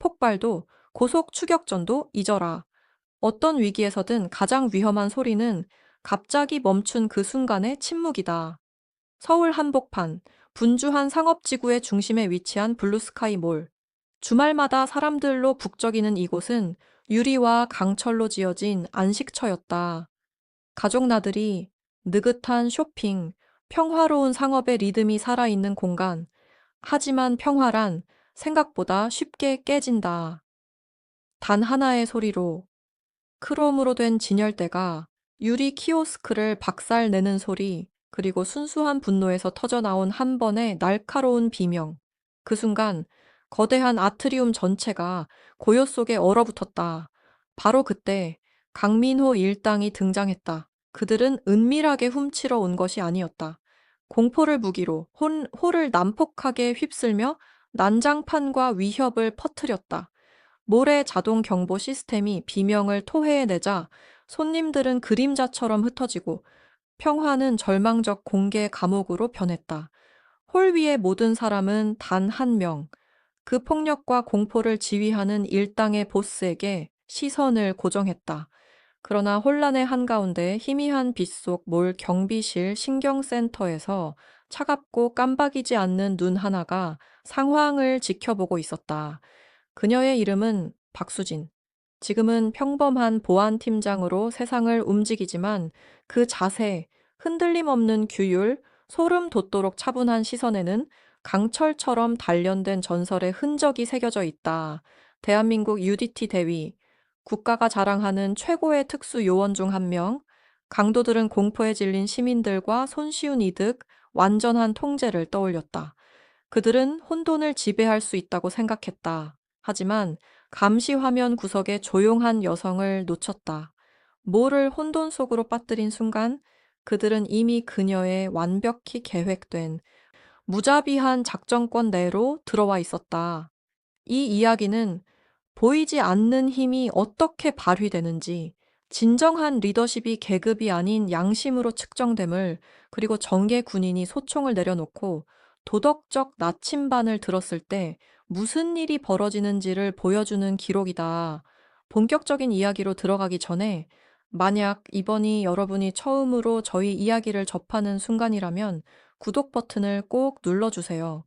폭발도, 고속 추격전도 잊어라. 어떤 위기에서든 가장 위험한 소리는 갑자기 멈춘 그 순간의 침묵이다. 서울 한복판, 분주한 상업지구의 중심에 위치한 블루스카이 몰. 주말마다 사람들로 북적이는 이곳은 유리와 강철로 지어진 안식처였다. 가족 나들이, 느긋한 쇼핑, 평화로운 상업의 리듬이 살아있는 공간. 하지만 평화란 생각보다 쉽게 깨진다. 단 하나의 소리로, 크롬으로 된 진열대가 유리 키오스크를 박살내는 소리, 그리고 순수한 분노에서 터져나온 한 번의 날카로운 비명. 그 순간 거대한 아트리움 전체가 고요 속에 얼어붙었다. 바로 그때 강민호 일당이 등장했다. 그들은 은밀하게 훔치러 온 것이 아니었다. 공포를 무기로 홀을 난폭하게 휩쓸며 난장판과 위협을 퍼뜨렸다. 모래 자동 경보 시스템이 비명을 토해내자 손님들은 그림자처럼 흩어지고 평화는 절망적 공개 감옥으로 변했다. 홀 위의 모든 사람은 단 한 명, 그 폭력과 공포를 지휘하는 일당의 보스에게 시선을 고정했다. 그러나 혼란의 한가운데 희미한 빛 속 몰 경비실 신경센터에서 차갑고 깜박이지 않는 눈 하나가 상황을 지켜보고 있었다. 그녀의 이름은 박수진. 지금은 평범한 보안팀장으로 세상을 움직이지만 그 자세, 흔들림 없는 규율, 소름 돋도록 차분한 시선에는 강철처럼 단련된 전설의 흔적이 새겨져 있다. 대한민국 UDT 대위, 국가가 자랑하는 최고의 특수 요원 중 한 명, 강도들은 공포에 질린 시민들과 손쉬운 이득, 완전한 통제를 떠올렸다. 그들은 혼돈을 지배할 수 있다고 생각했다. 하지만 감시 화면 구석의 조용한 여성을 놓쳤다. 뭐를 혼돈 속으로 빠뜨린 순간 그들은 이미 그녀의 완벽히 계획된 무자비한 작전권 내로 들어와 있었다. 이 이야기는 보이지 않는 힘이 어떻게 발휘되는지, 진정한 리더십이 계급이 아닌 양심으로 측정됨을, 그리고 정계 군인이 소총을 내려놓고 도덕적 나침반을 들었을 때 무슨 일이 벌어지는지를 보여주는 기록이다. 본격적인 이야기로 들어가기 전에 만약 이번이 여러분이 처음으로 저희 이야기를 접하는 순간이라면 구독 버튼을 꼭 눌러주세요.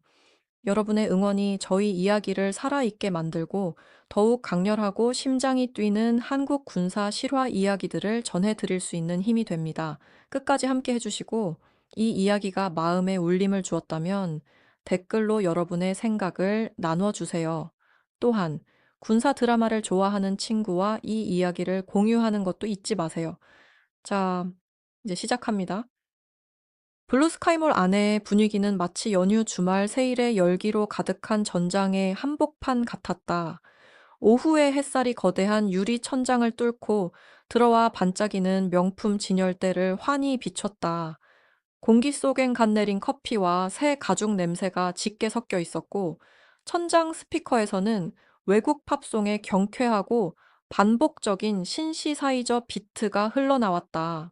여러분의 응원이 저희 이야기를 살아있게 만들고 더욱 강렬하고 심장이 뛰는 한국 군사 실화 이야기들을 전해드릴 수 있는 힘이 됩니다. 끝까지 함께 해주시고 이 이야기가 마음에 울림을 주었다면 댓글로 여러분의 생각을 나눠주세요. 또한 군사 드라마를 좋아하는 친구와 이 이야기를 공유하는 것도 잊지 마세요. 자, 이제 시작합니다. 블루스카이몰 안의 분위기는 마치 연휴 주말 세일의 열기로 가득한 전장의 한복판 같았다. 오후의 햇살이 거대한 유리 천장을 뚫고 들어와 반짝이는 명품 진열대를 환히 비췄다. 공기 속엔 갓내린 커피와 새 가죽 냄새가 짙게 섞여 있었고, 천장 스피커에서는 외국 팝송의 경쾌하고 반복적인 신시사이저 비트가 흘러나왔다.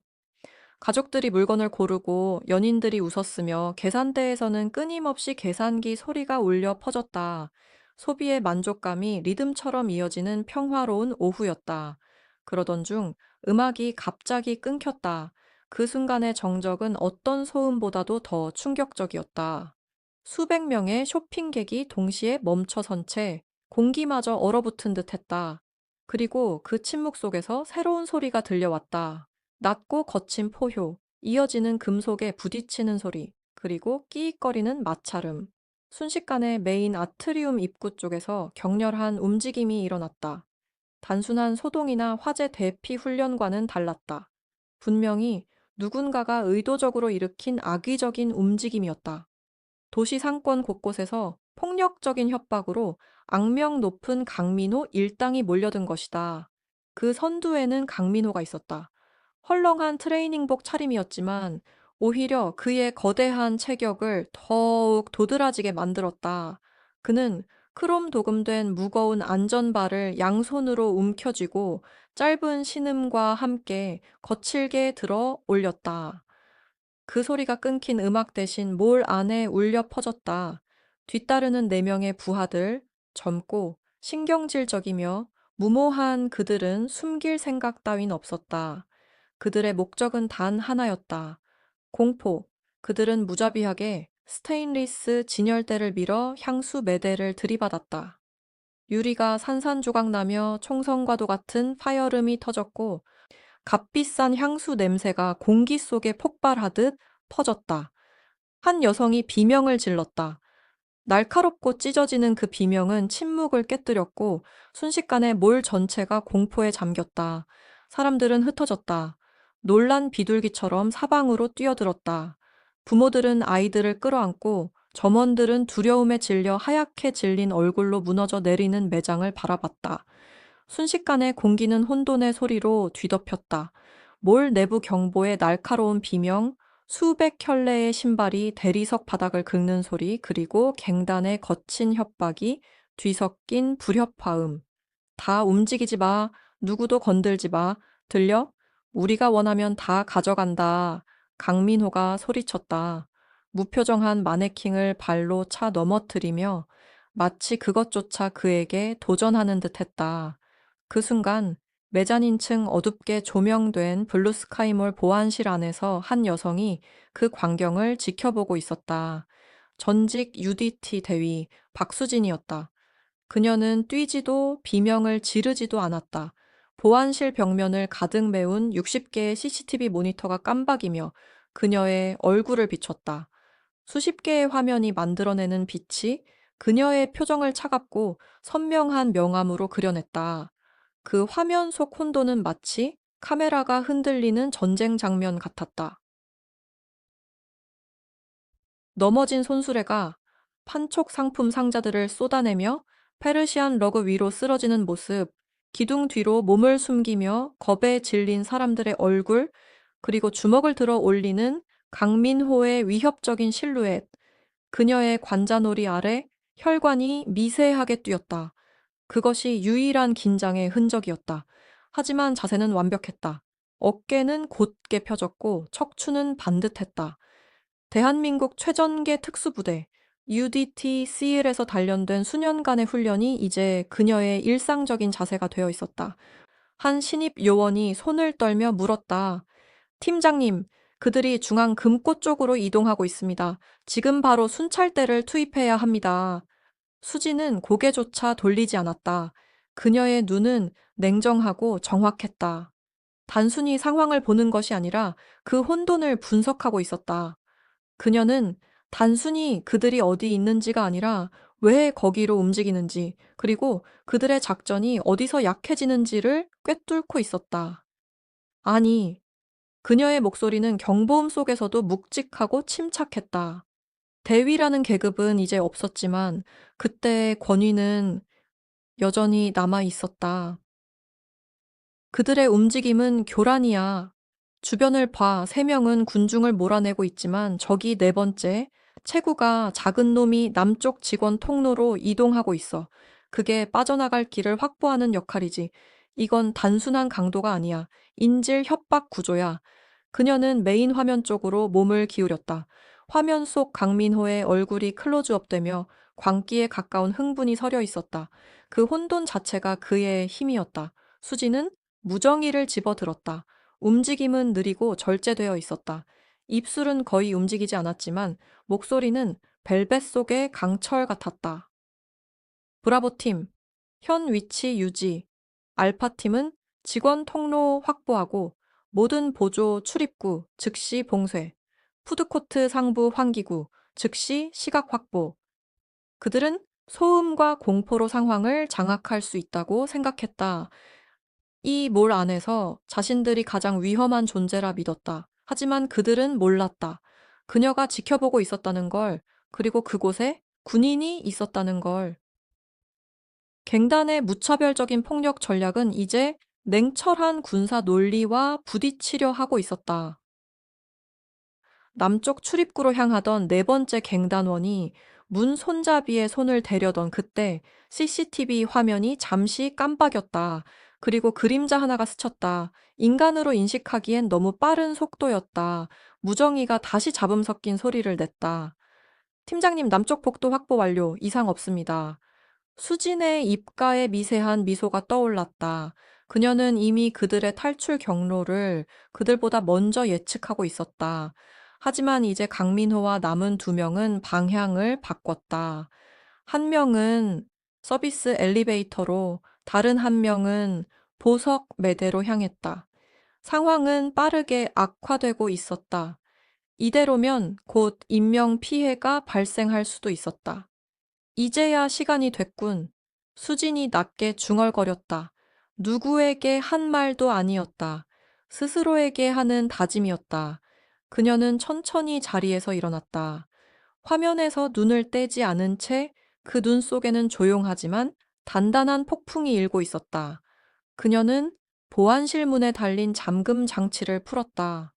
가족들이 물건을 고르고 연인들이 웃었으며 계산대에서는 끊임없이 계산기 소리가 울려 퍼졌다. 소비의 만족감이 리듬처럼 이어지는 평화로운 오후였다. 그러던 중 음악이 갑자기 끊겼다. 그 순간의 정적은 어떤 소음보다도 더 충격적이었다. 수백 명의 쇼핑객이 동시에 멈춰선 채 공기마저 얼어붙은 듯 했다. 그리고 그 침묵 속에서 새로운 소리가 들려왔다. 낮고 거친 포효, 이어지는 금속에 부딪히는 소리, 그리고 끼익거리는 마찰음. 순식간에 메인 아트리움 입구 쪽에서 격렬한 움직임이 일어났다. 단순한 소동이나 화재 대피 훈련과는 달랐다. 분명히 누군가가 의도적으로 일으킨 악의적인 움직임이었다. 도시 상권 곳곳에서 폭력적인 협박으로 악명 높은 강민호 일당이 몰려든 것이다. 그 선두에는 강민호가 있었다. 헐렁한 트레이닝복 차림이었지만 오히려 그의 거대한 체격을 더욱 도드라지게 만들었다. 그는 크롬 도금된 무거운 안전바를 양손으로 움켜쥐고 짧은 신음과 함께 거칠게 들어 올렸다. 그 소리가 끊긴 음악 대신 몰 안에 울려 퍼졌다. 뒤따르는 네 명의 부하들, 젊고 신경질적이며 무모한 그들은 숨길 생각 따윈 없었다. 그들의 목적은 단 하나였다. 공포. 그들은 무자비하게 스테인리스 진열대를 밀어 향수 매대를 들이받았다. 유리가 산산조각 나며 총성과도 같은 파열음이 터졌고 값비싼 향수 냄새가 공기 속에 폭발하듯 퍼졌다. 한 여성이 비명을 질렀다. 날카롭고 찢어지는 그 비명은 침묵을 깨뜨렸고 순식간에 몰 전체가 공포에 잠겼다. 사람들은 흩어졌다. 놀란 비둘기처럼 사방으로 뛰어들었다. 부모들은 아이들을 끌어안고 점원들은 두려움에 질려 하얗게 질린 얼굴로 무너져 내리는 매장을 바라봤다. 순식간에 공기는 혼돈의 소리로 뒤덮였다. 몰 내부 경보의 날카로운 비명, 수백 켤레의 신발이 대리석 바닥을 긁는 소리, 그리고 갱단의 거친 협박이 뒤섞인 불협화음. 다 움직이지 마. 누구도 건들지 마. 들려? 우리가 원하면 다 가져간다. 강민호가 소리쳤다. 무표정한 마네킹을 발로 차 넘어뜨리며 마치 그것조차 그에게 도전하는 듯 했다. 그 순간 메자닌층 어둡게 조명된 블루스카이몰 보안실 안에서 한 여성이 그 광경을 지켜보고 있었다. 전직 UDT 대위 박수진이었다. 그녀는 뛰지도 비명을 지르지도 않았다. 보안실 벽면을 가득 메운 60개의 CCTV 모니터가 깜박이며 그녀의 얼굴을 비췄다. 수십 개의 화면이 만들어내는 빛이 그녀의 표정을 차갑고 선명한 명암으로 그려냈다. 그 화면 속 혼돈은 마치 카메라가 흔들리는 전쟁 장면 같았다. 넘어진 손수레가 판촉 상품 상자들을 쏟아내며 페르시안 러그 위로 쓰러지는 모습, 기둥 뒤로 몸을 숨기며 겁에 질린 사람들의 얼굴, 그리고 주먹을 들어 올리는 강민호의 위협적인 실루엣, 그녀의 관자놀이 아래 혈관이 미세하게 뛰었다. 그것이 유일한 긴장의 흔적이었다. 하지만 자세는 완벽했다. 어깨는 곧게 펴졌고 척추는 반듯했다. 대한민국 최전개 특수부대 UDT CL에서 단련된 수년간의 훈련이 이제 그녀의 일상적인 자세가 되어 있었다. 한 신입 요원이 손을 떨며 물었다. 팀장님, 그들이 중앙 금고 쪽으로 이동하고 있습니다. 지금 바로 순찰대를 투입해야 합니다. 수지는 고개조차 돌리지 않았다. 그녀의 눈은 냉정하고 정확했다. 단순히 상황을 보는 것이 아니라 그 혼돈을 분석하고 있었다. 그녀는 단순히 그들이 어디 있는지가 아니라 왜 거기로 움직이는지, 그리고 그들의 작전이 어디서 약해지는지를 꿰뚫고 있었다. 아니, 그녀의 목소리는 경보음 속에서도 묵직하고 침착했다. 대위라는 계급은 이제 없었지만 그때의 권위는 여전히 남아 있었다. 그들의 움직임은 교란이야. 주변을 봐. 세 명은 군중을 몰아내고 있지만 저기 네 번째, 체구가 작은 놈이 남쪽 직원 통로로 이동하고 있어. 그게 빠져나갈 길을 확보하는 역할이지. 이건 단순한 강도가 아니야. 인질 협박 구조야. 그녀는 메인 화면 쪽으로 몸을 기울였다. 화면 속 강민호의 얼굴이 클로즈업되며 광기에 가까운 흥분이 서려 있었다. 그 혼돈 자체가 그의 힘이었다. 수지는 무정의를 집어들었다. 움직임은 느리고 절제되어 있었다. 입술은 거의 움직이지 않았지만 목소리는 벨벳 속의 강철 같았다. 브라보팀, 현 위치 유지. 알파팀은 직원 통로 확보하고 모든 보조 출입구, 즉시 봉쇄. 푸드코트 상부 환기구, 즉시 시각 확보. 그들은 소음과 공포로 상황을 장악할 수 있다고 생각했다. 이 몰 안에서 자신들이 가장 위험한 존재라 믿었다. 하지만 그들은 몰랐다. 그녀가 지켜보고 있었다는 걸, 그리고 그곳에 군인이 있었다는 걸. 갱단의 무차별적인 폭력 전략은 이제 냉철한 군사 논리와 부딪히려 하고 있었다. 남쪽 출입구로 향하던 네 번째 갱단원이 문 손잡이에 손을 대려던 그때 CCTV 화면이 잠시 깜빡였다. 그리고 그림자 하나가 스쳤다. 인간으로 인식하기엔 너무 빠른 속도였다. 무정이가 다시 잡음 섞인 소리를 냈다. 팀장님, 남쪽 복도 확보 완료. 이상 없습니다. 수진의 입가에 미세한 미소가 떠올랐다. 그녀는 이미 그들의 탈출 경로를 그들보다 먼저 예측하고 있었다. 하지만 이제 강민호와 남은 두 명은 방향을 바꿨다. 한 명은 서비스 엘리베이터로, 다른 한 명은 보석 매대로 향했다. 상황은 빠르게 악화되고 있었다. 이대로면 곧 인명 피해가 발생할 수도 있었다. 이제야 시간이 됐군. 수진이 낮게 중얼거렸다. 누구에게 한 말도 아니었다. 스스로에게 하는 다짐이었다. 그녀는 천천히 자리에서 일어났다. 화면에서 눈을 떼지 않은 채 그 눈 속에는 조용하지만 단단한 폭풍이 일고 있었다. 그녀는 보안실 문에 달린 잠금 장치를 풀었다.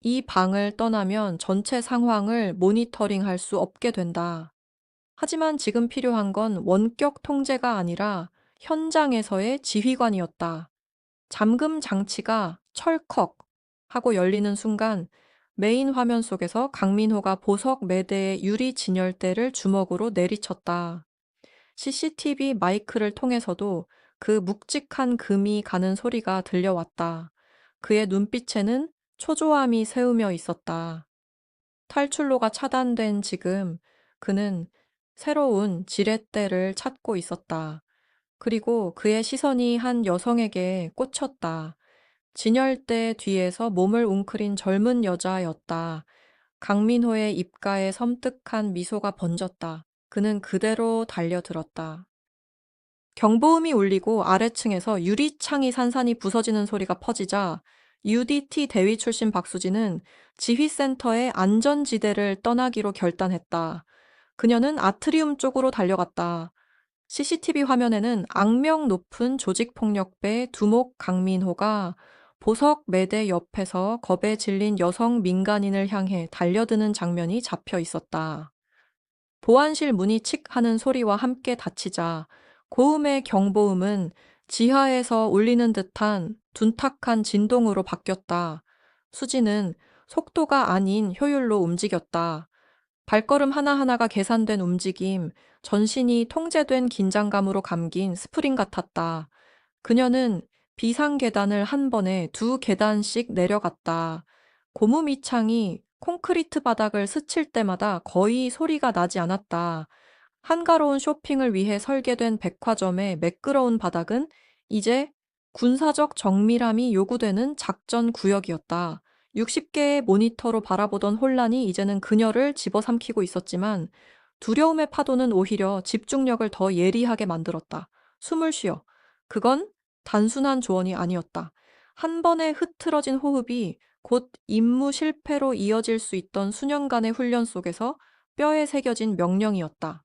이 방을 떠나면 전체 상황을 모니터링할 수 없게 된다. 하지만 지금 필요한 건 원격 통제가 아니라 현장에서의 지휘관이었다. 잠금 장치가 철컥 하고 열리는 순간 메인 화면 속에서 강민호가 보석 매대의 유리 진열대를 주먹으로 내리쳤다. CCTV 마이크를 통해서도 그 묵직한 금이 가는 소리가 들려왔다. 그의 눈빛에는 초조함이 새으며 있었다. 탈출로가 차단된 지금 그는 새로운 지렛대를 찾고 있었다. 그리고 그의 시선이 한 여성에게 꽂혔다. 진열대 뒤에서 몸을 웅크린 젊은 여자였다. 강민호의 입가에 섬뜩한 미소가 번졌다. 그는 그대로 달려들었다. 경보음이 울리고 아래층에서 유리창이 산산이 부서지는 소리가 퍼지자 UDT 대위 출신 박수진은 지휘센터의 안전지대를 떠나기로 결단했다. 그녀는 아트리움 쪽으로 달려갔다. CCTV 화면에는 악명 높은 조직폭력배 두목 강민호가 보석 매대 옆에서 겁에 질린 여성 민간인을 향해 달려드는 장면이 잡혀 있었다. 보안실 문이 칙 하는 소리와 함께 닫히자 고음의 경보음은 지하에서 울리는 듯한 둔탁한 진동으로 바뀌었다. 수지는 속도가 아닌 효율로 움직였다. 발걸음 하나하나가 계산된 움직임, 전신이 통제된 긴장감으로 감긴 스프링 같았다. 그녀는 비상 계단을 한 번에 두 계단씩 내려갔다. 고무 밑창이 콘크리트 바닥을 스칠 때마다 거의 소리가 나지 않았다. 한가로운 쇼핑을 위해 설계된 백화점의 매끄러운 바닥은 이제 군사적 정밀함이 요구되는 작전 구역이었다. 60개의 모니터로 바라보던 혼란이 이제는 그녀를 집어삼키고 있었지만 두려움의 파도는 오히려 집중력을 더 예리하게 만들었다. 숨을 쉬어. 그건 단순한 조언이 아니었다. 한 번의 흐트러진 호흡이 곧 임무 실패로 이어질 수 있던 수년간의 훈련 속에서 뼈에 새겨진 명령이었다.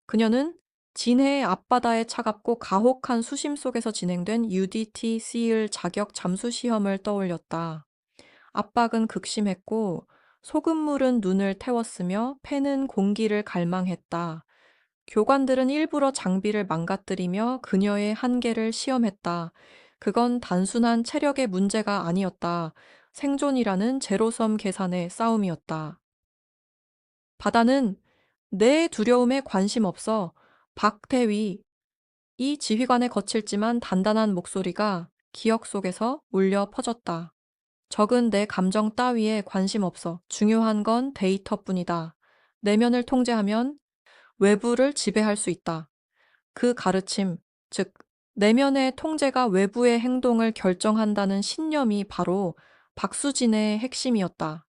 그녀는 진해의 앞바다의 차갑고 가혹한 수심 속에서 진행된 UDT SEAL 자격 잠수 시험을 떠올렸다. 압박은 극심했고 소금물은 눈을 태웠으며 폐는 공기를 갈망했다. 교관들은 일부러 장비를 망가뜨리며 그녀의 한계를 시험했다. 그건 단순한 체력의 문제가 아니었다. 생존이라는 제로섬 계산의 싸움이었다. 바다는 내 두려움에 관심 없어. 박대위. 이 지휘관의 거칠지만 단단한 목소리가 기억 속에서 울려 퍼졌다. 적은 내 감정 따위에 관심 없어. 중요한 건 데이터뿐이다. 내면을 통제하면 외부를 지배할 수 있다. 그 가르침, 즉, 내면의 통제가 외부의 행동을 결정한다는 신념이 바로 박수진의 핵심이었다.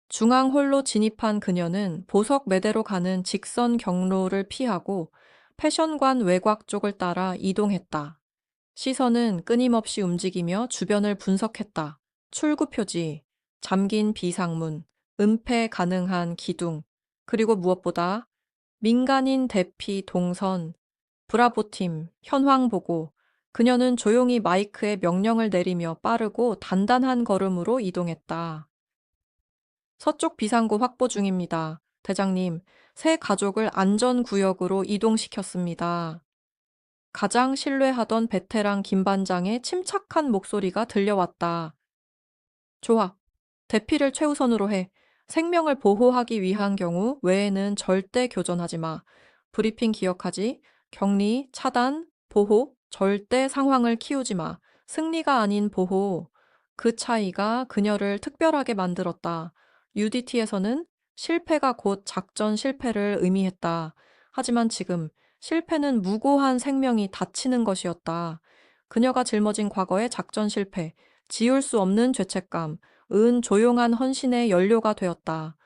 중앙홀로 진입한 그녀는 보석 매대로 가는 직선 경로를 피하고 패션관 외곽 쪽을 따라 이동했다. 시선은 끊임없이 움직이며 주변을 분석했다. 출구 표지, 잠긴 비상문, 은폐 가능한 기둥, 그리고 무엇보다 민간인 대피 동선, 브라보팀, 현황 보고, 그녀는 조용히 마이크에 명령을 내리며 빠르고 단단한 걸음으로 이동했다. 서쪽 비상구 확보 중입니다. 대장님, 새 가족을 안전구역으로 이동시켰습니다. 가장 신뢰하던 베테랑 김반장의 침착한 목소리가 들려왔다. 좋아. 대피를 최우선으로 해. 생명을 보호하기 위한 경우 외에는 절대 교전하지 마. 브리핑 기억하지? 격리, 차단, 보호, 절대 상황을 키우지 마. 승리가 아닌 보호. 그 차이가 그녀를 특별하게 만들었다. UDT에서는 실패가 곧 작전 실패를 의미했다. 하지만 지금 실패는 무고한 생명이 다치는 것이었다. 그녀가 짊어진 과거의 작전 실패, 지울 수 없는 죄책감, 조용한 헌신의 연료가 되었다.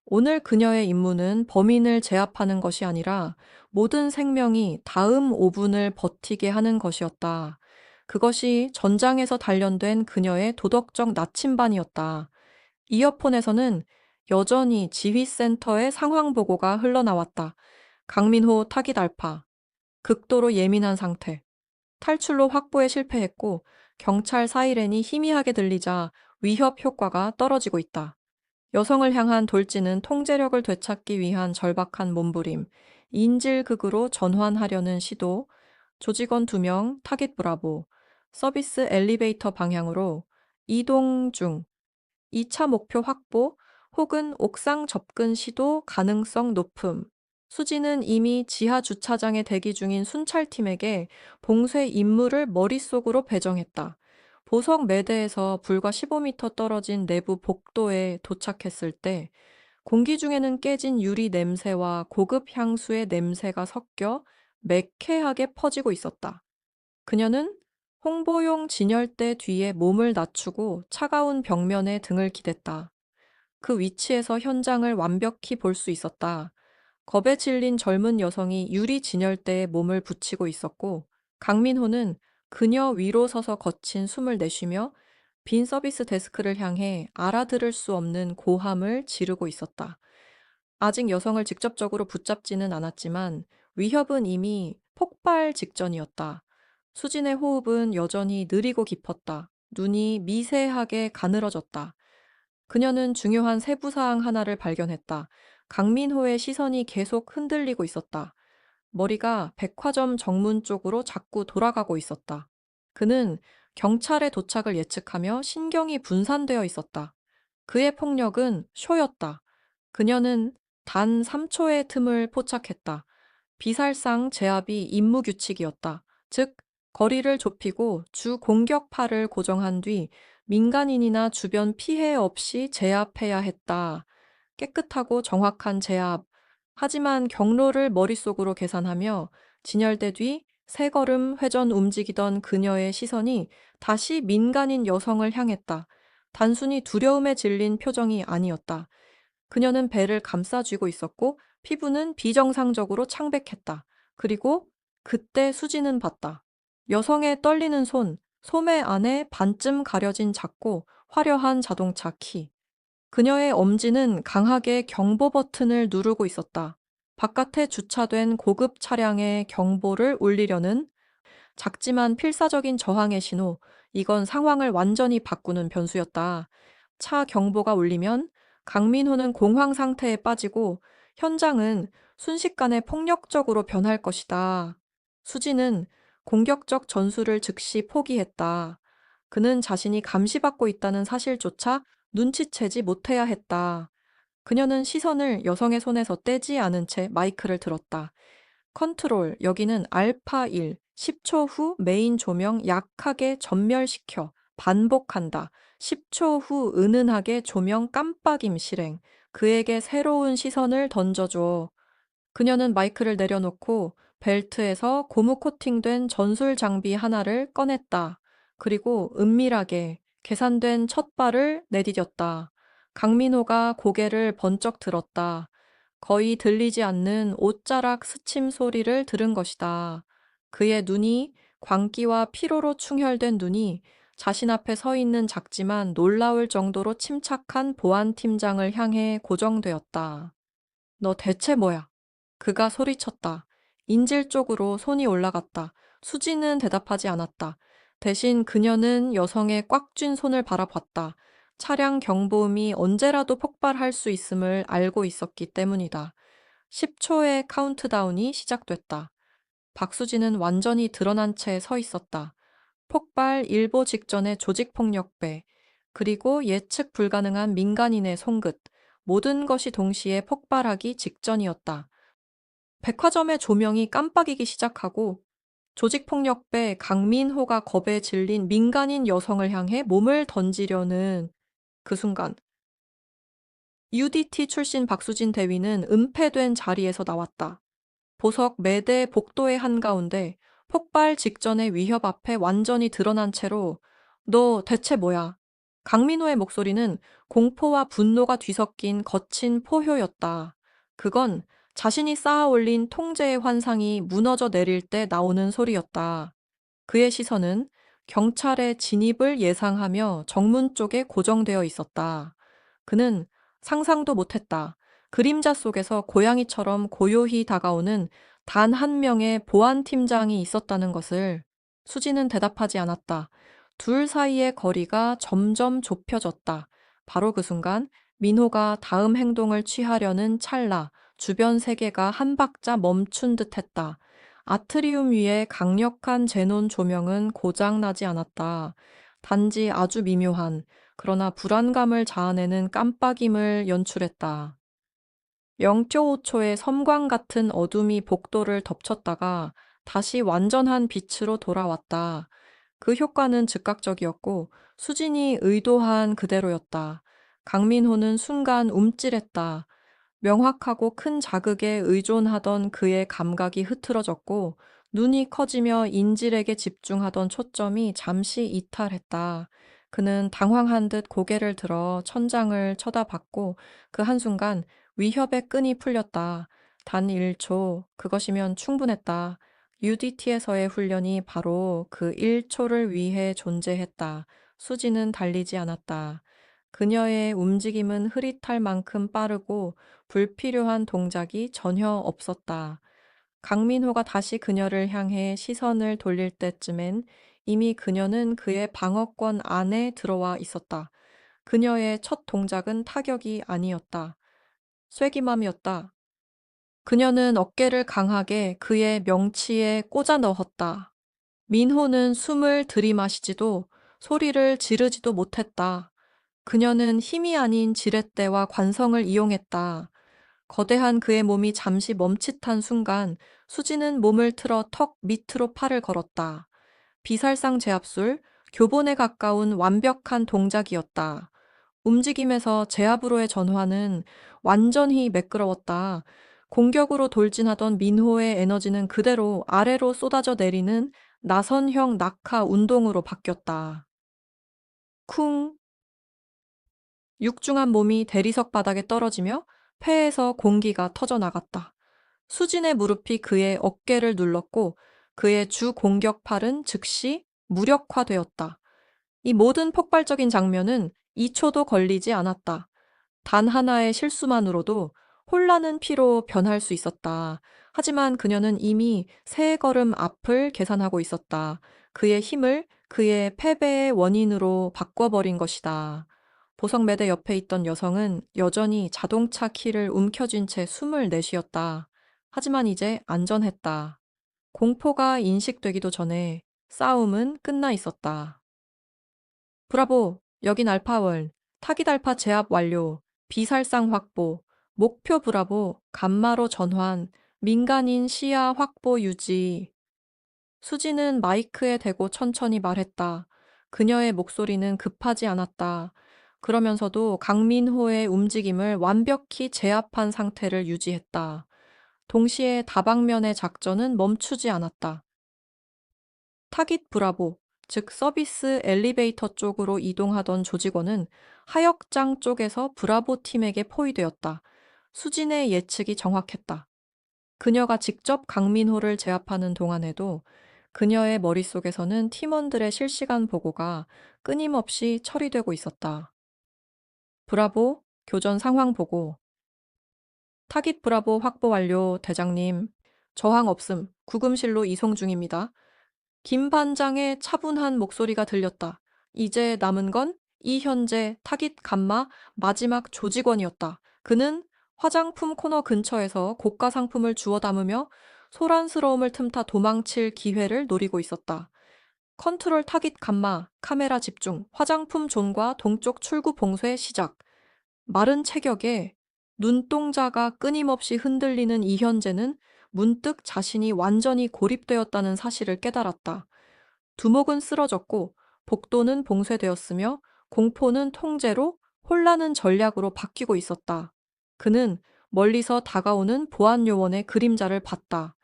오늘 그녀의 임무는 범인을 제압하는 것이 아니라 모든 생명이 다음 5분을 버티게 하는 것이었다. 그것이 전장에서 단련된 그녀의 도덕적 나침반이었다. 이어폰에서는 여전히 지휘센터의 상황 보고가 흘러나왔다. 강민호 타깃 알파, 극도로 예민한 상태. 탈출로 확보에 실패했고 경찰 사이렌이 희미하게 들리자 위협 효과가 떨어지고 있다. 여성을 향한 돌진은 통제력을 되찾기 위한 절박한 몸부림, 인질극으로 전환하려는 시도, 조직원 2명, 타깃 브라보, 서비스 엘리베이터 방향으로 이동 중, 2차 목표 확보 혹은 옥상 접근 시도 가능성 높음. 수지는 이미 지하 주차장에 대기 중인 순찰팀에게 봉쇄 임무를 머릿속으로 배정했다. 보석 매대에서 불과 15m 떨어진 내부 복도에 도착했을 때 공기 중에는 깨진 유리 냄새와 고급 향수의 냄새가 섞여 매캐하게 퍼지고 있었다. 그녀는 홍보용 진열대 뒤에 몸을 낮추고 차가운 벽면에 등을 기댔다. 그 위치에서 현장을 완벽히 볼 수 있었다. 겁에 질린 젊은 여성이 유리 진열대에 몸을 붙이고 있었고, 강민호는 그녀 위로 서서 거친 숨을 내쉬며 빈 서비스 데스크를 향해 알아들을 수 없는 고함을 지르고 있었다. 아직 여성을 직접적으로 붙잡지는 않았지만 위협은 이미 폭발 직전이었다. 수진의 호흡은 여전히 느리고 깊었다. 눈이 미세하게 가늘어졌다. 그녀는 중요한 세부사항 하나를 발견했다. 강민호의 시선이 계속 흔들리고 있었다. 머리가 백화점 정문 쪽으로 자꾸 돌아가고 있었다. 그는 경찰의 도착을 예측하며 신경이 분산되어 있었다. 그의 폭력은 쇼였다. 그녀는 단 3초의 틈을 포착했다. 비살상 제압이 임무 규칙이었다. 즉, 거리를 좁히고 주 공격파를 고정한 뒤 민간인이나 주변 피해 없이 제압해야 했다. 깨끗하고 정확한 제압. 하지만 경로를 머릿속으로 계산하며 진열대 뒤 세 걸음 회전 움직이던 그녀의 시선이 다시 민간인 여성을 향했다. 단순히 두려움에 질린 표정이 아니었다. 그녀는 배를 감싸쥐고 있었고 피부는 비정상적으로 창백했다. 그리고 그때 수지는 봤다. 여성의 떨리는 손, 소매 안에 반쯤 가려진 작고 화려한 자동차 키. 그녀의 엄지는 강하게 경보 버튼을 누르고 있었다. 바깥에 주차된 고급 차량의 경보를 울리려는 작지만 필사적인 저항의 신호. 이건 상황을 완전히 바꾸는 변수였다. 차 경보가 울리면 강민호는 공황 상태에 빠지고 현장은 순식간에 폭력적으로 변할 것이다. 수지는 공격적 전술을 즉시 포기했다. 그는 자신이 감시받고 있다는 사실조차 눈치채지 못해야 했다. 그녀는 시선을 여성의 손에서 떼지 않은 채 마이크를 들었다. 컨트롤, 여기는 알파 1, 10초 후 메인 조명 약하게 전멸시켜 반복한다. 10초 후 은은하게 조명 깜빡임 실행. 그에게 새로운 시선을 던져줘. 그녀는 마이크를 내려놓고 벨트에서 고무 코팅된 전술 장비 하나를 꺼냈다. 그리고 은밀하게 계산된 첫 발을 내디뎠다. 강민호가 고개를 번쩍 들었다. 거의 들리지 않는 옷자락 스침 소리를 들은 것이다. 그의 눈이 광기와 피로로 충혈된 눈이 자신 앞에 서 있는 작지만 놀라울 정도로 침착한 보안팀장을 향해 고정되었다. 너 대체 뭐야? 그가 소리쳤다. 인질 쪽으로 손이 올라갔다. 수지는 대답하지 않았다. 대신 그녀는 여성의 꽉 쥔 손을 바라봤다. 차량 경보음이 언제라도 폭발할 수 있음을 알고 있었기 때문이다. 10초의 카운트다운이 시작됐다. 박수진은 완전히 드러난 채 서 있었다. 폭발 일보 직전의 조직폭력배, 그리고 예측 불가능한 민간인의 손끝, 모든 것이 동시에 폭발하기 직전이었다. 백화점의 조명이 깜빡이기 시작하고 조직폭력배 강민호가 겁에 질린 민간인 여성을 향해 몸을 던지려는 그 순간 UDT 출신 박수진 대위는 은폐된 자리에서 나왔다. 보석 매대 복도의 한가운데 폭발 직전의 위협 앞에 완전히 드러난 채로 너 대체 뭐야? 강민호의 목소리는 공포와 분노가 뒤섞인 거친 포효였다. 그건 자신이 쌓아올린 통제의 환상이 무너져 내릴 때 나오는 소리였다. 그의 시선은 경찰의 진입을 예상하며 정문 쪽에 고정되어 있었다. 그는 상상도 못했다. 그림자 속에서 고양이처럼 고요히 다가오는 단 한 명의 보안팀장이 있었다는 것을. 수지는 대답하지 않았다. 둘 사이의 거리가 점점 좁혀졌다. 바로 그 순간 민호가 다음 행동을 취하려는 찰나 주변 세계가 한 박자 멈춘 듯 했다. 아트리움 위에 강력한 제논 조명은 고장나지 않았다. 단지 아주 미묘한, 그러나 불안감을 자아내는 깜빡임을 연출했다. 0.5초의 섬광 같은 어둠이 복도를 덮쳤다가 다시 완전한 빛으로 돌아왔다. 그 효과는 즉각적이었고 수진이 의도한 그대로였다. 강민호는 순간 움찔했다. 명확하고 큰 자극에 의존하던 그의 감각이 흐트러졌고 눈이 커지며 인질에게 집중하던 초점이 잠시 이탈했다. 그는 당황한 듯 고개를 들어 천장을 쳐다봤고 그 한순간 위협의 끈이 풀렸다. 단 1초, 그것이면 충분했다. UDT에서의 훈련이 바로 그 1초를 위해 존재했다. 수지는 달리지 않았다. 그녀의 움직임은 흐릿할 만큼 빠르고 불필요한 동작이 전혀 없었다. 강민호가 다시 그녀를 향해 시선을 돌릴 때쯤엔 이미 그녀는 그의 방어권 안에 들어와 있었다. 그녀의 첫 동작은 타격이 아니었다. 쐐기맘이었다. 그녀는 어깨를 강하게 그의 명치에 꽂아 넣었다. 민호는 숨을 들이마시지도 소리를 지르지도 못했다. 그녀는 힘이 아닌 지렛대와 관성을 이용했다. 거대한 그의 몸이 잠시 멈칫한 순간 수지는 몸을 틀어 턱 밑으로 팔을 걸었다. 비살상 제압술, 교본에 가까운 완벽한 동작이었다. 움직임에서 제압으로의 전환은 완전히 매끄러웠다. 공격으로 돌진하던 민호의 에너지는 그대로 아래로 쏟아져 내리는 나선형 낙하 운동으로 바뀌었다. 쿵! 육중한 몸이 대리석 바닥에 떨어지며 폐에서 공기가 터져 나갔다. 수진의 무릎이 그의 어깨를 눌렀고 그의 주 공격 팔은 즉시 무력화되었다. 이 모든 폭발적인 장면은 2초도 걸리지 않았다. 단 하나의 실수만으로도 혼란은 피로 변할 수 있었다. 하지만 그녀는 이미 세 걸음 앞을 계산하고 있었다. 그의 힘을 그의 패배의 원인으로 바꿔버린 것이다. 보석매대 옆에 있던 여성은 여전히 자동차 키를 움켜쥔 채 숨을 내쉬었다. 하지만 이제 안전했다. 공포가 인식되기도 전에 싸움은 끝나 있었다. 브라보, 여긴 알파월. 타깃 알파 제압 완료. 비살상 확보. 목표 브라보, 감마로 전환. 민간인 시야 확보 유지. 수지는 마이크에 대고 천천히 말했다. 그녀의 목소리는 급하지 않았다. 그러면서도 강민호의 움직임을 완벽히 제압한 상태를 유지했다. 동시에 다방면의 작전은 멈추지 않았다. 타깃 브라보, 즉 서비스 엘리베이터 쪽으로 이동하던 조직원은 하역장 쪽에서 브라보 팀에게 포위되었다. 수진의 예측이 정확했다. 그녀가 직접 강민호를 제압하는 동안에도 그녀의 머릿속에서는 팀원들의 실시간 보고가 끊임없이 처리되고 있었다. 브라보, 교전 상황 보고. 타깃 브라보 확보 완료, 대장님. 저항 없음, 구금실로 이송 중입니다. 김 반장의 차분한 목소리가 들렸다. 이제 남은 건 이현재 타깃 감마 마지막 조직원이었다. 그는 화장품 코너 근처에서 고가 상품을 주워 담으며 소란스러움을 틈타 도망칠 기회를 노리고 있었다. 컨트롤 타깃 감마, 카메라 집중, 화장품 존과 동쪽 출구 봉쇄 시작. 마른 체격에 눈동자가 끊임없이 흔들리는 이현재는 문득 자신이 완전히 고립되었다는 사실을 깨달았다. 두목은 쓰러졌고 복도는 봉쇄되었으며 공포는 통제로, 혼란은 전략으로 바뀌고 있었다. 그는 멀리서 다가오는 보안 요원의 그림자를 봤다.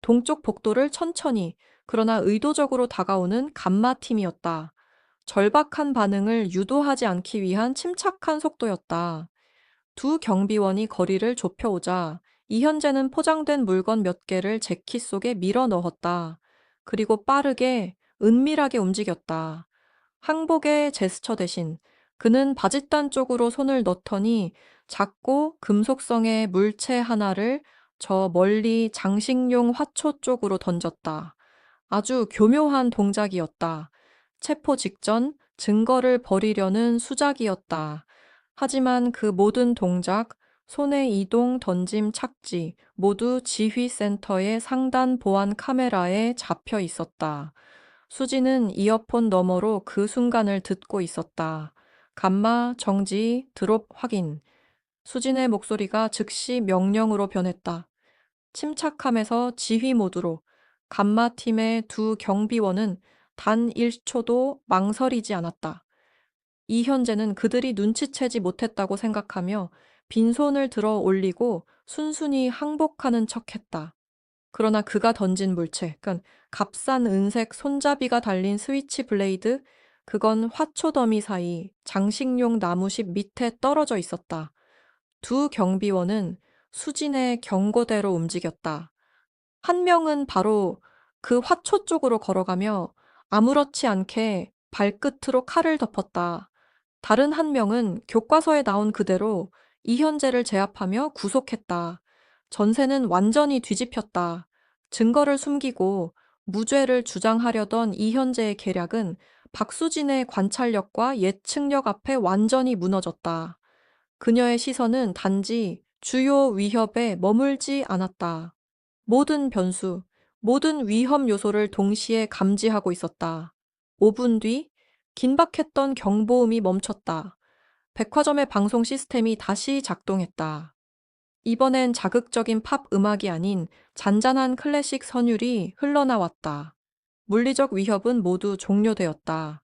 동쪽 복도를 천천히, 그러나 의도적으로 다가오는 감마팀이었다. 절박한 반응을 유도하지 않기 위한 침착한 속도였다. 두 경비원이 거리를 좁혀오자 이현재는 포장된 물건 몇 개를 재킷 속에 밀어 넣었다. 그리고 빠르게, 은밀하게 움직였다. 항복의 제스처 대신 그는 바짓단 쪽으로 손을 넣더니 작고 금속성의 물체 하나를 저 멀리 장식용 화초 쪽으로 던졌다. 아주 교묘한 동작이었다. 체포 직전 증거를 버리려는 수작이었다. 하지만 그 모든 동작, 손의 이동, 던짐, 착지 모두 지휘센터의 상단 보안 카메라에 잡혀 있었다. 수지는 이어폰 너머로 그 순간을 듣고 있었다. 감마, 정지, 드롭 확인. 수진의 목소리가 즉시 명령으로 변했다. 침착함에서 지휘 모드로. 감마팀의 두 경비원은 단 1초도 망설이지 않았다. 이현재는 그들이 눈치채지 못했다고 생각하며 빈손을 들어 올리고 순순히 항복하는 척했다. 그러나 그가 던진 물체, 그러니까 값싼 은색 손잡이가 달린 스위치 블레이드, 그건 화초 더미 사이 장식용 나무십 밑에 떨어져 있었다. 두 경비원은 수진의 경고대로 움직였다. 한 명은 바로 그 화초 쪽으로 걸어가며 아무렇지 않게 발끝으로 칼을 덮었다. 다른 한 명은 교과서에 나온 그대로 이현재를 제압하며 구속했다. 전세는 완전히 뒤집혔다. 증거를 숨기고 무죄를 주장하려던 이현재의 계략은 박수진의 관찰력과 예측력 앞에 완전히 무너졌다. 그녀의 시선은 단지 주요 위협에 머물지 않았다. 모든 변수, 모든 위험 요소를 동시에 감지하고 있었다. 5분 뒤, 긴박했던 경보음이 멈췄다. 백화점의 방송 시스템이 다시 작동했다. 이번엔 자극적인 팝 음악이 아닌 잔잔한 클래식 선율이 흘러나왔다. 물리적 위협은 모두 종료되었다.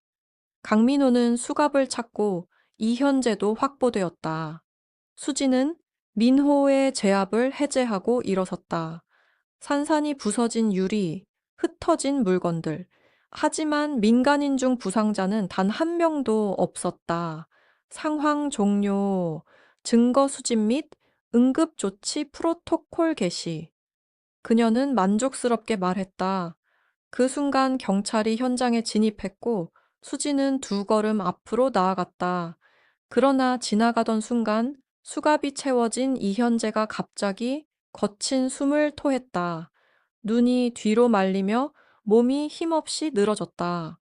강민호는 수갑을 찾고 이현재도 확보되었다. 수지는 민호의 제압을 해제하고 일어섰다. 산산이 부서진 유리, 흩어진 물건들. 하지만 민간인 중 부상자는 단 한 명도 없었다. 상황 종료, 증거 수집 및 응급조치 프로토콜 개시. 그녀는 만족스럽게 말했다. 그 순간 경찰이 현장에 진입했고 수지는 두 걸음 앞으로 나아갔다. 그러나 지나가던 순간 수갑이 채워진 이현재가 갑자기 거친 숨을 토했다. 눈이 뒤로 말리며 몸이 힘없이 늘어졌다.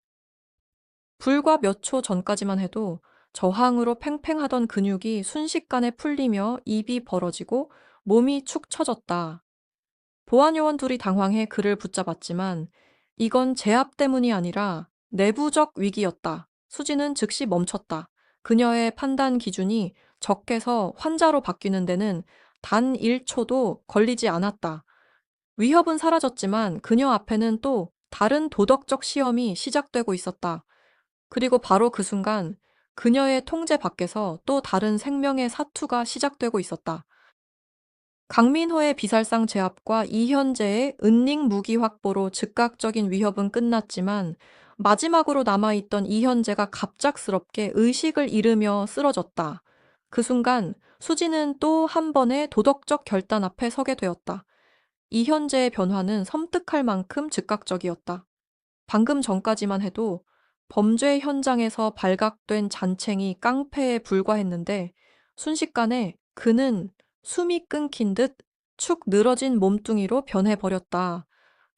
불과 몇 초 전까지만 해도 저항으로 팽팽하던 근육이 순식간에 풀리며 입이 벌어지고 몸이 축 처졌다. 보안요원 둘이 당황해 그를 붙잡았지만 이건 제압 때문이 아니라 내부적 위기였다. 수지는 즉시 멈췄다. 그녀의 판단 기준이 적게서 환자로 바뀌는 데는 단 1초도 걸리지 않았다. 위협은 사라졌지만 그녀 앞에는 또 다른 도덕적 시험이 시작되고 있었다. 그리고 바로 그 순간 그녀의 통제 밖에서 또 다른 생명의 사투가 시작되고 있었다. 강민호의 비살상 제압과 이현재의 은닉 무기 확보로 즉각적인 위협은 끝났지만 마지막으로 남아있던 이현재가 갑작스럽게 의식을 잃으며 쓰러졌다. 그 순간 수지는 또 한 번의 도덕적 결단 앞에 서게 되었다. 이현재의 변화는 섬뜩할 만큼 즉각적이었다. 방금 전까지만 해도 범죄 현장에서 발각된 잔챙이 깡패에 불과했는데 순식간에 그는 숨이 끊긴 듯 축 늘어진 몸뚱이로 변해버렸다.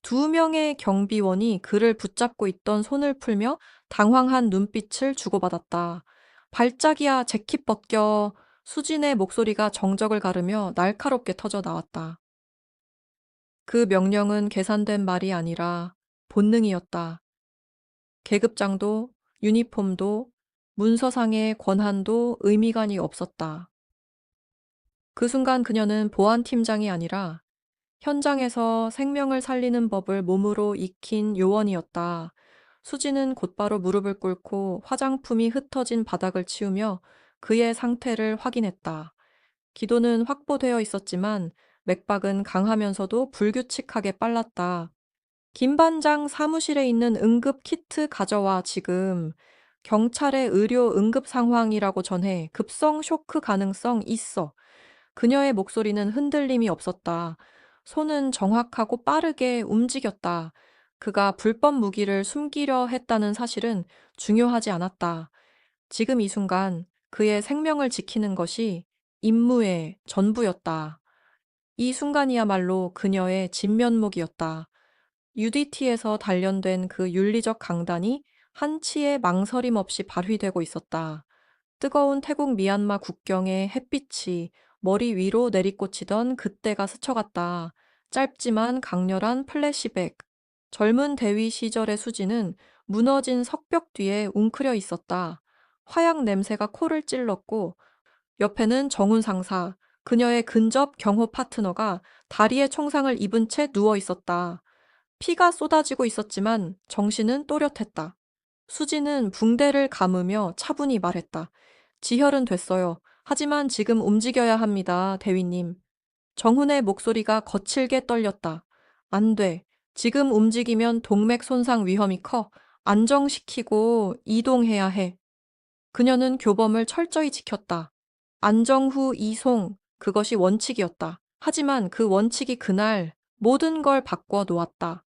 두 명의 경비원이 그를 붙잡고 있던 손을 풀며 당황한 눈빛을 주고받았다. 발작이야, 재킷 벗겨. 수진의 목소리가 정적을 가르며 날카롭게 터져 나왔다. 그 명령은 계산된 말이 아니라 본능이었다. 계급장도, 유니폼도, 문서상의 권한도 의미관이 없었다. 그 순간 그녀는 보안팀장이 아니라 현장에서 생명을 살리는 법을 몸으로 익힌 요원이었다. 수지는 곧바로 무릎을 꿇고 화장품이 흩어진 바닥을 치우며 그의 상태를 확인했다. 기도는 확보되어 있었지만 맥박은 강하면서도 불규칙하게 빨랐다. 김 반장 사무실에 있는 응급 키트 가져와 지금. 경찰의 의료 응급 상황이라고 전해. 급성 쇼크 가능성 있어. 그녀의 목소리는 흔들림이 없었다. 손은 정확하고 빠르게 움직였다. 그가 불법 무기를 숨기려 했다는 사실은 중요하지 않았다. 지금 이 순간 그의 생명을 지키는 것이 임무의 전부였다. 이 순간이야말로 그녀의 진면목이었다. UDT에서 단련된 그 윤리적 강단이 한치의 망설임 없이 발휘되고 있었다. 뜨거운 태국 미얀마 국경의 햇빛이 머리 위로 내리꽂히던 그때가 스쳐갔다. 짧지만 강렬한 플래시백. 젊은 대위 시절의 수지는 무너진 석벽 뒤에 웅크려 있었다. 화약 냄새가 코를 찔렀고 옆에는 정훈 상사, 그녀의 근접 경호 파트너가 다리에 총상을 입은 채 누워 있었다. 피가 쏟아지고 있었지만 정신은 또렷했다. 수지는 붕대를 감으며 차분히 말했다. 지혈은 됐어요. 하지만 지금 움직여야 합니다, 대위님. 정훈의 목소리가 거칠게 떨렸다. 안 돼. 지금 움직이면 동맥 손상 위험이 커. 안정시키고 이동해야 해. 그녀는 교범을 철저히 지켰다. 안정 후 이송, 그것이 원칙이었다. 하지만 그 원칙이 그날 모든 걸 바꿔 놓았다.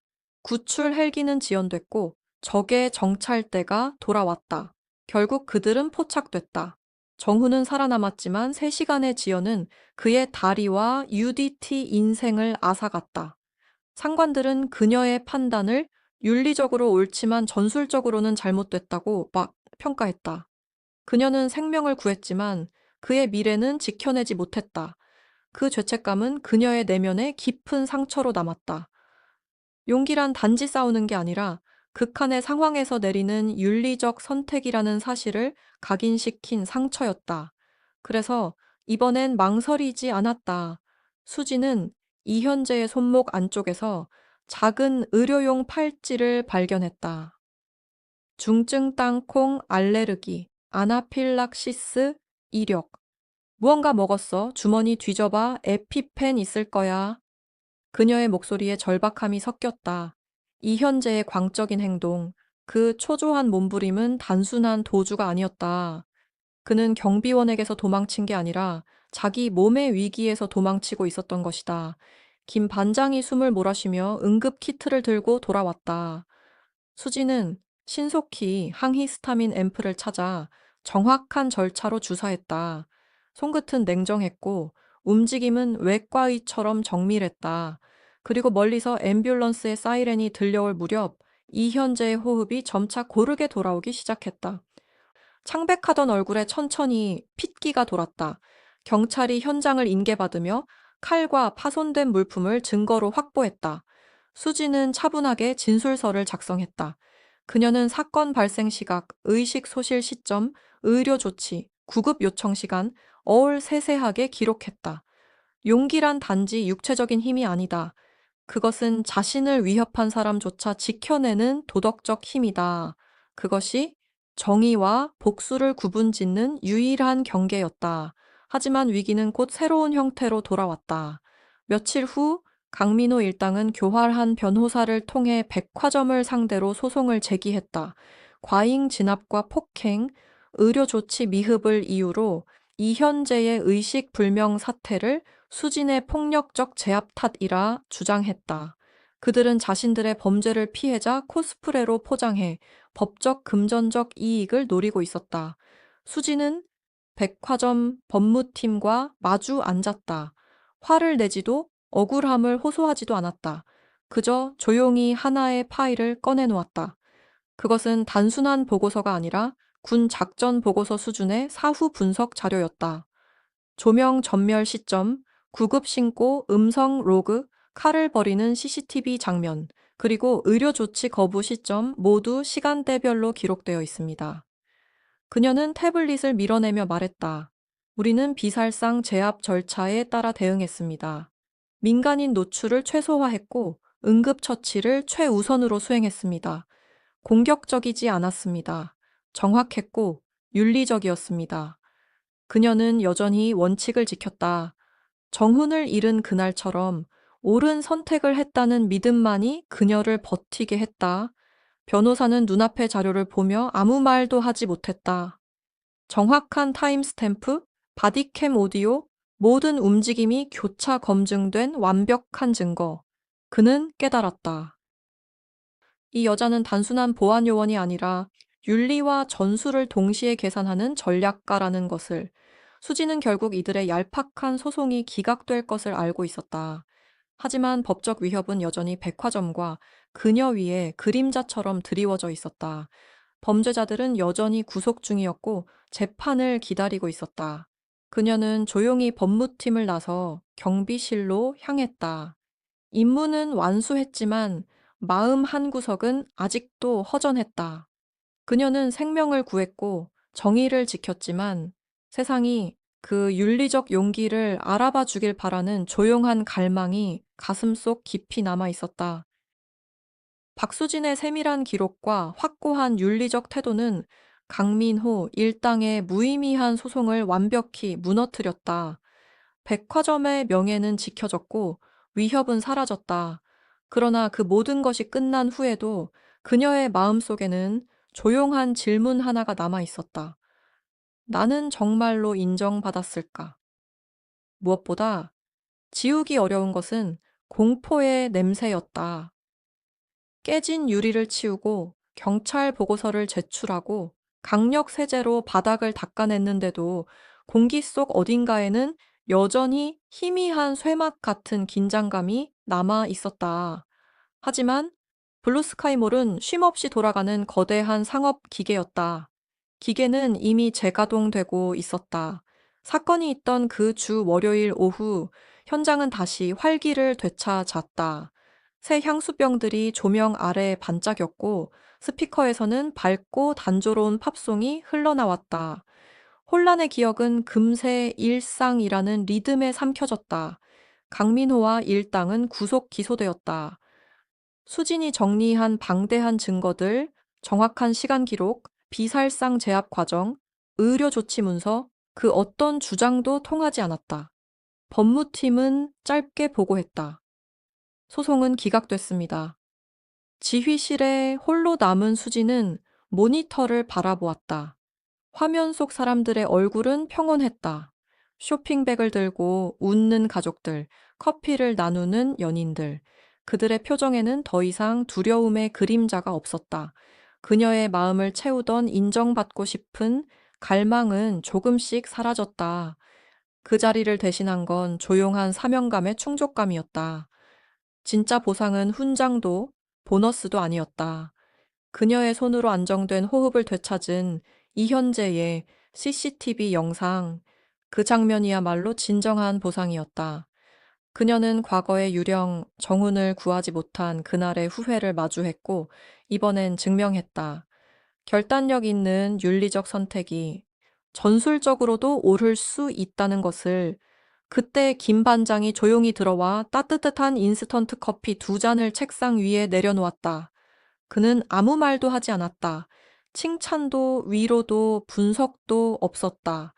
구출 헬기는 지연됐고 적의 정찰대가 돌아왔다. 결국 그들은 포착됐다. 정훈은 살아남았지만 3시간의 지연은 그의 다리와 UDT 인생을 앗아갔다. 상관들은 그녀의 판단을 윤리적으로 옳지만 전술적으로는 잘못됐다고 막 평가했다. 그녀는 생명을 구했지만 그의 미래는 지켜내지 못했다. 그 죄책감은 그녀의 내면에 깊은 상처로 남았다. 용기란 단지 싸우는 게 아니라 극한의 상황에서 내리는 윤리적 선택이라는 사실을 각인시킨 상처였다. 그래서 이번엔 망설이지 않았다. 수지는 이현재의 손목 안쪽에서 작은 의료용 팔찌를 발견했다. 중증 땅콩 알레르기, 아나필락시스, 이력. 무언가 먹었어. 주머니 뒤져봐. 에피펜 있을 거야. 그녀의 목소리에 절박함이 섞였다. 이현재의 광적인 행동, 그 초조한 몸부림은 단순한 도주가 아니었다. 그는 경비원에게서 도망친 게 아니라 자기 몸의 위기에서 도망치고 있었던 것이다. 김 반장이 숨을 몰아쉬며 응급 키트를 들고 돌아왔다. 수지는 신속히 항히스타민 앰플을 찾아 정확한 절차로 주사했다. 손끝은 냉정했고 움직임은 외과의처럼 정밀했다. 그리고 멀리서 앰뷸런스의 사이렌이 들려올 무렵 이현재의 호흡이 점차 고르게 돌아오기 시작했다. 창백하던 얼굴에 천천히 핏기가 돌았다. 경찰이 현장을 인계받으며 칼과 파손된 물품을 증거로 확보했다. 수지는 차분하게 진술서를 작성했다. 그녀는 사건 발생 시각, 의식 소실 시점, 의료 조치, 구급 요청 시간, 어울 세세하게 기록했다. 용기란 단지 육체적인 힘이 아니다. 그것은 자신을 위협한 사람조차 지켜내는 도덕적 힘이다. 그것이 정의와 복수를 구분짓는 유일한 경계였다. 하지만 위기는 곧 새로운 형태로 돌아왔다. 며칠 후 강민호 일당은 교활한 변호사를 통해 백화점을 상대로 소송을 제기했다. 과잉 진압과 폭행, 의료 조치 미흡을 이유로 이현재의 의식 불명 사태를 수진의 폭력적 제압 탓이라 주장했다. 그들은 자신들의 범죄를 피해자 코스프레로 포장해 법적 금전적 이익을 노리고 있었다. 수진은 백화점 법무팀과 마주 앉았다. 화를 내지도 억울함을 호소하지도 않았다. 그저 조용히 하나의 파일을 꺼내놓았다. 그것은 단순한 보고서가 아니라 군 작전 보고서 수준의 사후 분석 자료였다. 조명 전멸 시점, 구급 신고 음성 로그, 칼을 버리는 CCTV 장면, 그리고 의료 조치 거부 시점 모두 시간대별로 기록되어 있습니다. 그녀는 태블릿을 밀어내며 말했다. 우리는 비살상 제압 절차에 따라 대응했습니다. 민간인 노출을 최소화했고 응급처치를 최우선으로 수행했습니다. 공격적이지 않았습니다. 정확했고 윤리적이었습니다. 그녀는 여전히 원칙을 지켰다. 정훈을 잃은 그날처럼 옳은 선택을 했다는 믿음만이 그녀를 버티게 했다. 변호사는 눈앞의 자료를 보며 아무 말도 하지 못했다. 정확한 타임스탬프, 바디캠 오디오, 모든 움직임이 교차 검증된 완벽한 증거. 그는 깨달았다. 이 여자는 단순한 보안 요원이 아니라 윤리와 전술을 동시에 계산하는 전략가라는 것을, 수지는 결국 이들의 얄팍한 소송이 기각될 것을 알고 있었다. 하지만 법적 위협은 여전히 백화점과 그녀 위에 그림자처럼 드리워져 있었다. 범죄자들은 여전히 구속 중이었고 재판을 기다리고 있었다. 그녀는 조용히 법무팀을 나서 경비실로 향했다. 임무는 완수했지만 마음 한구석은 아직도 허전했다. 그녀는 생명을 구했고 정의를 지켰지만 세상이 그 윤리적 용기를 알아봐 주길 바라는 조용한 갈망이 가슴속 깊이 남아 있었다. 박수진의 세밀한 기록과 확고한 윤리적 태도는 강민호 일당의 무의미한 소송을 완벽히 무너뜨렸다. 백화점의 명예는 지켜졌고 위협은 사라졌다. 그러나 그 모든 것이 끝난 후에도 그녀의 마음속에는 조용한 질문 하나가 남아 있었다. 나는 정말로 인정받았을까? 무엇보다 지우기 어려운 것은 공포의 냄새였다. 깨진 유리를 치우고 경찰 보고서를 제출하고 강력 세제로 바닥을 닦아냈는데도 공기 속 어딘가에는 여전히 희미한 쇠막 같은 긴장감이 남아 있었다. 하지만 블루스카이몰은 쉼없이 돌아가는 거대한 상업 기계였다. 기계는 이미 재가동되고 있었다. 사건이 있던 그 주 월요일 오후 현장은 다시 활기를 되찾았다. 새 향수병들이 조명 아래 반짝였고 스피커에서는 밝고 단조로운 팝송이 흘러나왔다. 혼란의 기억은 금세 일상이라는 리듬에 삼켜졌다. 강민호와 일당은 구속 기소되었다. 수진이 정리한 방대한 증거들, 정확한 시간 기록, 비살상 제압 과정, 의료 조치 문서, 그 어떤 주장도 통하지 않았다. 법무팀은 짧게 보고했다. 소송은 기각됐습니다. 지휘실에 홀로 남은 수지는 모니터를 바라보았다. 화면 속 사람들의 얼굴은 평온했다. 쇼핑백을 들고 웃는 가족들, 커피를 나누는 연인들. 그들의 표정에는 더 이상 두려움의 그림자가 없었다. 그녀의 마음을 채우던 인정받고 싶은 갈망은 조금씩 사라졌다. 그 자리를 대신한 건 조용한 사명감의 충족감이었다. 진짜 보상은 훈장도 보너스도 아니었다. 그녀의 손으로 안정된 호흡을 되찾은 이현재의 CCTV 영상, 그 장면이야말로 진정한 보상이었다. 그녀는 과거의 유령 정훈을 구하지 못한 그날의 후회를 마주했고, 이번엔 증명했다. 결단력 있는 윤리적 선택이 전술적으로도 옳을 수 있다는 것을. 그때 김 반장이 조용히 들어와 따뜻한 인스턴트 커피 2잔을 책상 위에 내려놓았다. 그는 아무 말도 하지 않았다. 칭찬도 위로도 분석도 없었다.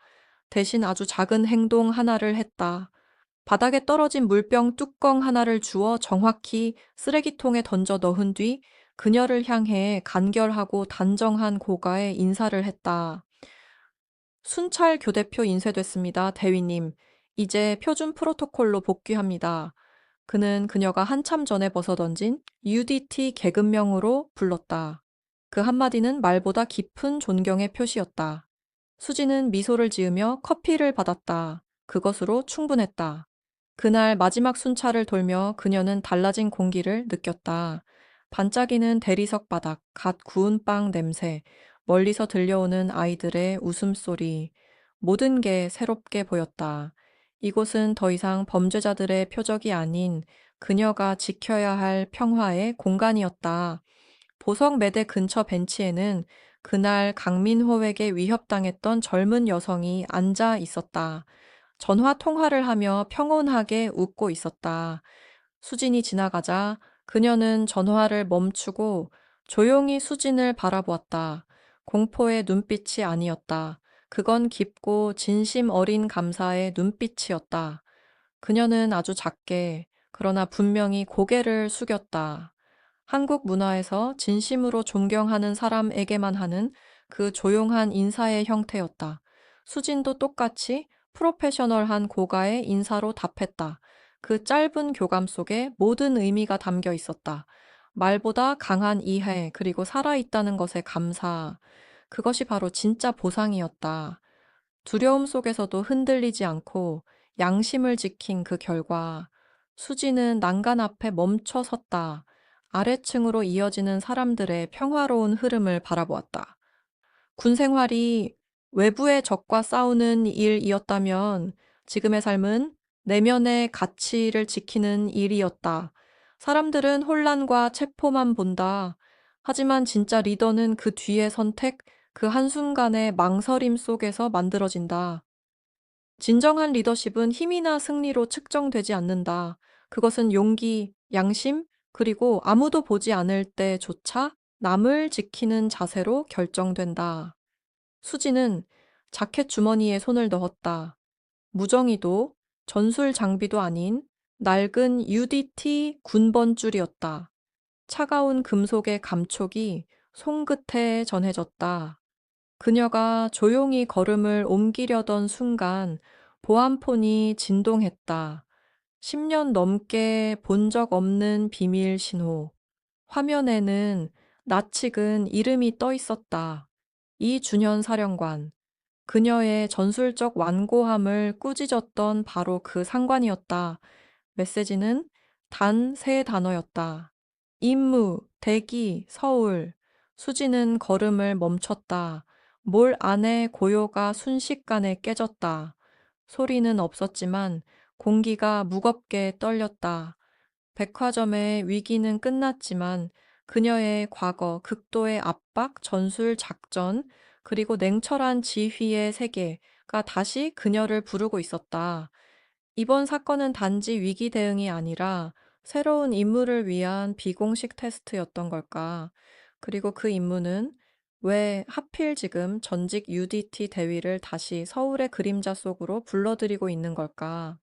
대신 아주 작은 행동 하나를 했다. 바닥에 떨어진 물병 뚜껑 하나를 주워 정확히 쓰레기통에 던져 넣은 뒤 그녀를 향해 간결하고 단정한 고가의 인사를 했다. 순찰 교대표 인쇄됐습니다, 대위님. 이제 표준 프로토콜로 복귀합니다. 그는 그녀가 한참 전에 벗어던진 UDT 계급명으로 불렀다. 그 한마디는 말보다 깊은 존경의 표시였다. 수지는 미소를 지으며 커피를 받았다. 그것으로 충분했다. 그날 마지막 순찰을 돌며 그녀는 달라진 공기를 느꼈다. 반짝이는 대리석 바닥, 갓 구운 빵 냄새, 멀리서 들려오는 아이들의 웃음소리, 모든 게 새롭게 보였다. 이곳은 더 이상 범죄자들의 표적이 아닌 그녀가 지켜야 할 평화의 공간이었다. 보석 매대 근처 벤치에는 그날 강민호에게 위협당했던 젊은 여성이 앉아 있었다. 전화 통화를 하며 평온하게 웃고 있었다. 수진이 지나가자 그녀는 전화를 멈추고 조용히 수진을 바라보았다. 공포의 눈빛이 아니었다. 그건 깊고 진심 어린 감사의 눈빛이었다. 그녀는 아주 작게, 그러나 분명히 고개를 숙였다. 한국 문화에서 진심으로 존경하는 사람에게만 하는 그 조용한 인사의 형태였다. 수진도 똑같이 프로페셔널한 고가의 인사로 답했다. 그 짧은 교감 속에 모든 의미가 담겨 있었다. 말보다 강한 이해, 그리고 살아있다는 것에 감사. 그것이 바로 진짜 보상이었다. 두려움 속에서도 흔들리지 않고 양심을 지킨 그 결과, 수지는 난간 앞에 멈춰 섰다. 아래층으로 이어지는 사람들의 평화로운 흐름을 바라보았다. 군 생활이 외부의 적과 싸우는 일이었다면 지금의 삶은 내면의 가치를 지키는 일이었다. 사람들은 혼란과 체포만 본다. 하지만 진짜 리더는 그 뒤의 선택, 그 한순간의 망설임 속에서 만들어진다. 진정한 리더십은 힘이나 승리로 측정되지 않는다. 그것은 용기, 양심, 그리고 아무도 보지 않을 때조차 남을 지키는 자세로 결정된다. 수지는 자켓 주머니에 손을 넣었다. 무정이도 전술 장비도 아닌 낡은 UDT 군번줄이었다. 차가운 금속의 감촉이 손끝에 전해졌다. 그녀가 조용히 걸음을 옮기려던 순간 보안폰이 진동했다. 10년 넘게 본 적 없는 비밀 신호. 화면에는 낯익은 이름이 떠 있었다. 이준현 사령관. 그녀의 전술적 완고함을 꾸짖었던 바로 그 상관이었다. 메시지는 단 세 단어였다. 임무, 대기, 서울. 수지는 걸음을 멈췄다. 몰 안의 고요가 순식간에 깨졌다. 소리는 없었지만 공기가 무겁게 떨렸다. 백화점의 위기는 끝났지만 그녀의 과거, 극도의 압박, 전술 작전, 그리고 냉철한 지휘의 세계가 다시 그녀를 부르고 있었다. 이번 사건은 단지 위기 대응이 아니라 새로운 임무를 위한 비공식 테스트였던 걸까? 그리고 그 임무는 왜 하필 지금 전직 UDT 대위를 다시 서울의 그림자 속으로 불러들이고 있는 걸까?